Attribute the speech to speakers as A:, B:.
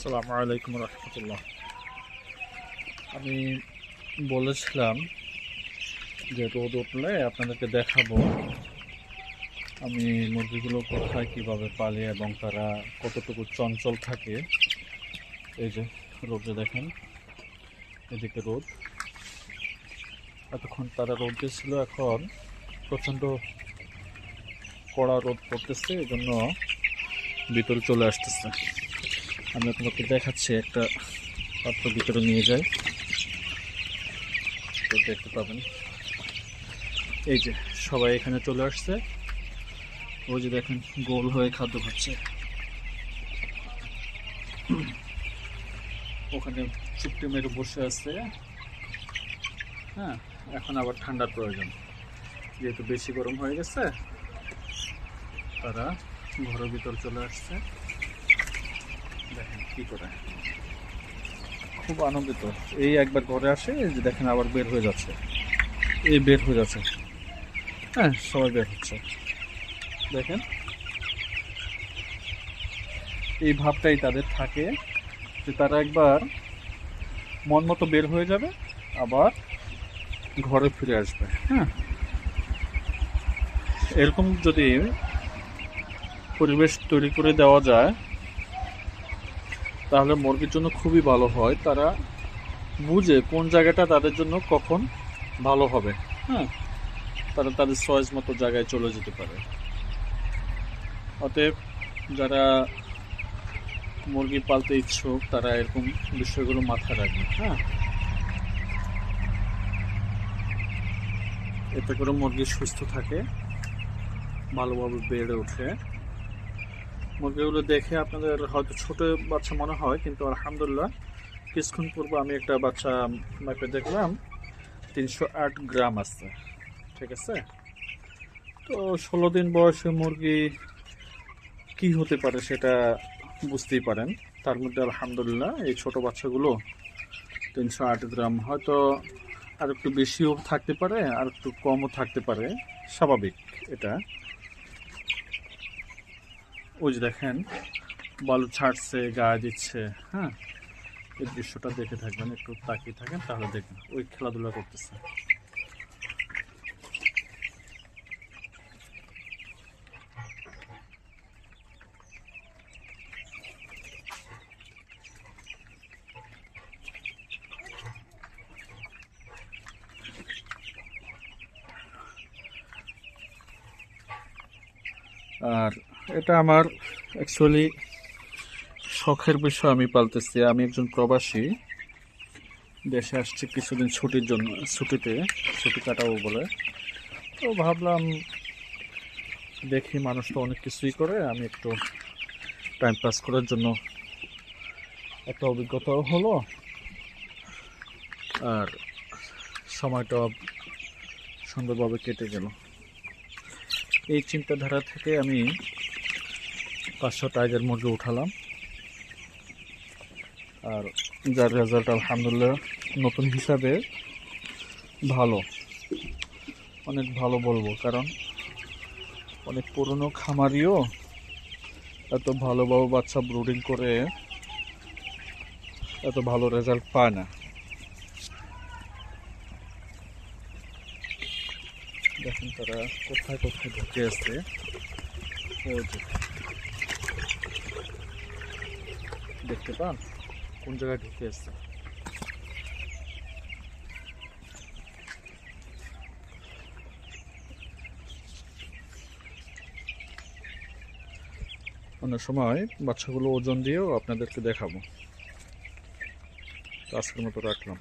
A: আসসালামু আলাইকুম রহমতুল্লাহ। আমি বলেছিলাম যে রোদ উঠলে আপনাদেরকে দেখাবো আমি মুরগিগুলো কোথায় কিভাবে পালি এবং তারা কতটুকু চঞ্চল থাকে। এই যে রোদে দেখেন, এদিকে রোদ, এতক্ষণ তারা রোদে ছিল, এখন প্রচণ্ড কড়া রোদ পড়তেছে, এই জন্য ভিতরে চলে আসতেছে। আমি আপনাকে দেখাচ্ছি, একটা পাত্র ভিতরে নিয়ে যাই, তো দেখতে পাবেন। এই যে সবাই এখানে চলে আসছে, ওই যে দেখেন গোল হয়ে খাদ্য খাচ্ছে। ওখানে চুপটি মেরে বসে আছে। হ্যাঁ, এখন আবার ঠান্ডার প্রয়োজন, যেহেতু বেশি গরম হয়ে গেছে, তারা ঘরের ভিতর চলে আসছে। দেখেন কি করে, খুব আনন্দিত। এই একবার ঘরে আসে, এই যে দেখেন আবার বের হয়ে যাচ্ছে, এই বের হয়ে যাচ্ছে। হ্যাঁ, সবাই বের হচ্ছে, দেখেন এই ভাবটাই তাদের থাকে যে তারা একবার মন মতো বের হয়ে যাবে, আবার ঘরে ফিরে আসবে। হ্যাঁ, এরকম যদি পরিবেশ তৈরি করে দেওয়া যায় তাহলে মুরগির জন্য খুবই ভালো হয়। তারা বুঝে কোন জায়গাটা তাদের জন্য কখন ভালো হবে। হ্যাঁ, তারা তাদের চয়েস মতো জায়গায় চলে যেতে পারে। অতএব যারা মুরগি পালতে ইচ্ছুক তারা এরকম বিষয়গুলো মাথায় রাখবে। হ্যাঁ, এতে করে মুরগি সুস্থ থাকে, ভালোভাবে বেড়ে ওঠে। মুরগিগুলো দেখে আপনাদের হয়তো ছোট বাচ্চা মনে হয়, কিন্তু আলহামদুলিল্লাহ কিছুক্ষণ পূর্বে আমি একটা বাচ্চা মাপে দেখলাম 308 গ্রাম আছে। ঠিক আছে, তো 16 দিন বয়সে মুরগি কি হতে পারে সেটা বুঝতেই পারেন। তার মধ্যে আলহামদুলিল্লাহ এই ছোট বাচ্চাগুলো 308 গ্রাম, হয়তো আর একটু বেশিও থাকতে পারে, আর একটু কমও থাকতে পারে, স্বাভাবিক এটা। ওই যে দেখেন বালু ছাড়ছে, গায়ে দিচ্ছে। হ্যাঁ, এই দৃশ্যটা দেখে থাকবেন, একটু তাকিয়ে থাকেন তাহলে দেখবেন ওই খেলাধুলা করতেছে। আর এটা আমার অ্যাকচুয়ালি শখের বিষয়, আমি পালতেছি। আমি একজন প্রবাসী, দেশে আসছি কিছুদিন ছুটির জন্য, ছুটি কাটাবো বলে। তো ভাবলাম দেখি, মানুষ তো অনেক কিছুই করে, আমি একটু টাইম পাস করার জন্য একটা অভিজ্ঞতাও হলো, আর সময়টা সুন্দরভাবে কেটে গেল। এই চিন্তাধারা থেকে আমি 500 টাইগার মুরগি উঠালাম, আর যার রেজাল্ট আলহামদুলিল্লাহ নতুন হিসাবে ভালো, অনেক ভালো বলবো। কারণ অনেক পুরনো খামারিও এত ভালোভাবে বাচ্চা ব্রুডিং করে এত ভালো রেজাল্ট পায় না। দেখেন তারা কোথায় কোথায় ঢুকে আছে, দেখতে পান কোন জায়গায় ঢুকে আছে। অন্য সময় বাচ্চাগুলো ওজন দিয়েও আপনাদেরকে দেখাবো। আজকের মতো রাখলাম।